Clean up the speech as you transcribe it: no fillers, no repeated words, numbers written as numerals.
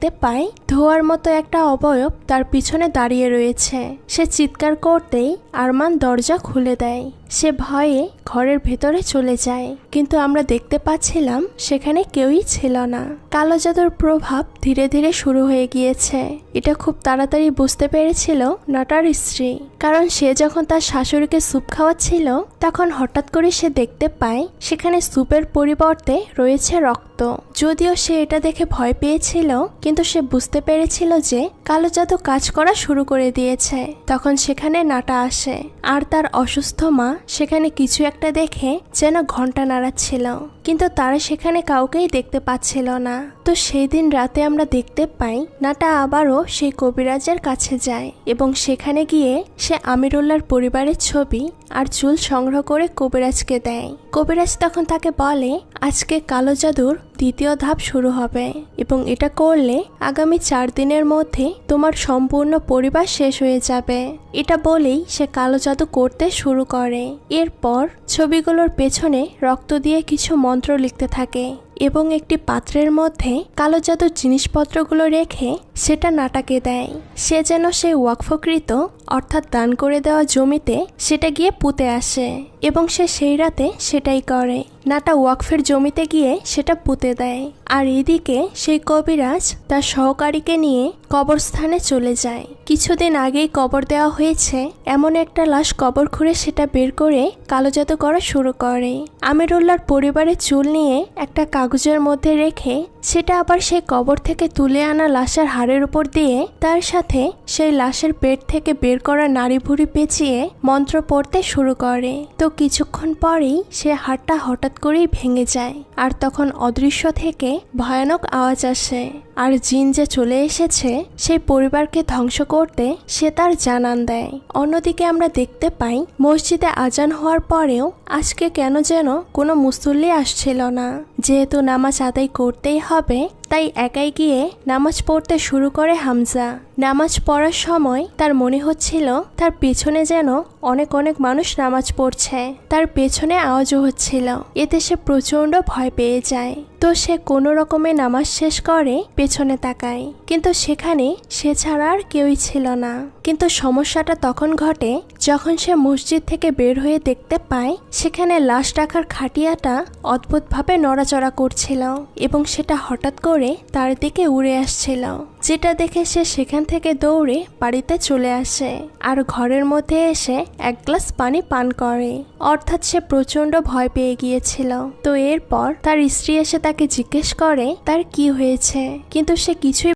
দেখতে পায় ধোঁয়ার মতো একটা অবয়ব তার পিছনে দাঁড়িয়ে রয়েছে। সে চিৎকার করতেই আরমান দরজা খুলে দেয়। সে ভয়ে ঘরের ভেতরে চলে যায়, কিন্তু আমরা দেখতে পাচ্ছিলাম সেখানে কেউই ছিল না। কালো জাদুর প্রভাব ধীরে ধীরে শুরু হয়ে গিয়েছে। এটা খুব তাড়াতাড়ি বুঝতে পেরেছিল নাটার স্ত্রী, কারণ সে যখন তার শাশুড়িকে স্যুপ খাওয়াচ্ছিল তখন হঠাৎ করে সে দেখতে পায় সেখানে স্যুপের পরিবর্তে রয়েছে রক্ত। যদিও সে এটা দেখে ভয় পেয়েছিল, কিন্তু সে বুঝতে পেরেছিল যে কালো জাদু কাজ করা শুরু করে দিয়েছে। তখন সেখানে নাটা আসে, আর তার অসুস্থ মা সেখানে কিছু একটা দেখে যেন ঘন্টা নাড়াচ্ছিল, কিন্তু তারা সেখানে কাউকেই দেখতে পাচ্ছিল না। তো সেই দিন রাতে আমরা দেখতে পাই নাটা আবারও সেই কবিরাজের কাছে যায় এবং সেখানে গিয়ে সে আমিরুল্লাহর পরিবারের ছবি আর চুল সংগ্রহ করে কবিরাজকে দেয়। কবিরাজ তখন তাকে বলে আজকে কালো জাদুর দ্বিতীয় ধাপ শুরু হবে এবং এটা করলে আগামী 4 দিনের মধ্যে তোমার সম্পূর্ণ পরিবার শেষ হয়ে যাবে। এটা বলেই সে কালো জাদু করতে শুরু করে। এরপর ছবিগুলোর পেছনে রক্ত দিয়ে কিছু মন্ত্র লিখতে থাকে এবং একটি পাত্রের মধ্যে কালো জাদুর জিনিসপত্রগুলো রেখে সেটা নাটাকে দেয়। সে যেন সেই ওয়াকফকৃত অর্থাৎ দান করে দেওয়া জমিতে সেটা গিয়ে পুঁতে আসে এবং সে সেই রাতে সেটাই করে। নাটা ওয়াকফের জমিতে গিয়ে সেটা পুঁতে দেয়, আর এদিকে সেই কবিরাজ তার সহকারীকে নিয়ে কবরস্থানে চলে যায়। কিছুদিন আগেই কবর দেওয়া হয়েছে এমন একটা লাশ কবর খুঁড়ে সেটা বের করে কালো জাদু করা শুরু করে। আমিরুল্লাহর পরিবারের চুল নিয়ে একটা কাগজের মধ্যে রেখে সেটা আবার সেই কবর থেকে তুলে আনা লাশের হাড়ের উপর দিয়ে তার সাথে সেই লাশের পেট থেকে বের করা নাড়ি ভুঁড়ি পেঁচিয়ে মন্ত্র পড়তে শুরু করে। তো কিছুক্ষণ পরেই সে হাড়টা হঠাৎ করেই ভেঙে যায়, আর তখন অদৃশ্য থেকে ভয়ানক আওয়াজ আসে, আর জিন যে চলে এসেছে সেই পরিবারকে ধ্বংস করতে সে তার জানান দেয়। অন্যদিকে আমরা দেখতে পাই মসজিদে আজান হওয়ার পরেও আজকে কেন যেন কোনো মুসল্লি আসছিল না। যেহেতু নামাজ আদায় করতেই হবে তাই একাই গিয়ে নামাজ পড়তে শুরু করে হামজা। নামাজ পড়ার সময় তার মনে হচ্ছিল তার পেছনে যেন অনেক অনেক মানুষ নামাজ পড়ছে, তার পেছনে আওয়াজও হচ্ছিল। এতে সে প্রচন্ড ভয় পেয়ে যায়। তো সে কোনো রকমে নামাজ শেষ করে পেছনে তাকায়, কিন্তু সেখানে সে ছাড়া আর কেউই ছিল না। কিন্তু সমস্যাটা তখন ঘটে যখন সে মসজিদ থেকে বের হয়ে দেখতে পায় সেখানে লাশ রাখার খাটিয়াটা অদ্ভুতভাবে নড়াচড়া করছিল এবং সেটা হঠাৎ করে তার দিকে উড়ে আসছিল, যেটা দেখে সে সেখান থেকে দৌড়ে বাড়িতে চলে আসে আর ঘরের মধ্যে এসে এক গ্লাস পানি পান করে। অর্থাৎ সে প্রচন্ড ভয় পেয়ে গিয়েছিল। তো এরপর তার স্ত্রী এসে তাকে জিজ্ঞেস করে তার কি হয়েছে, কিন্তু সে কিছুই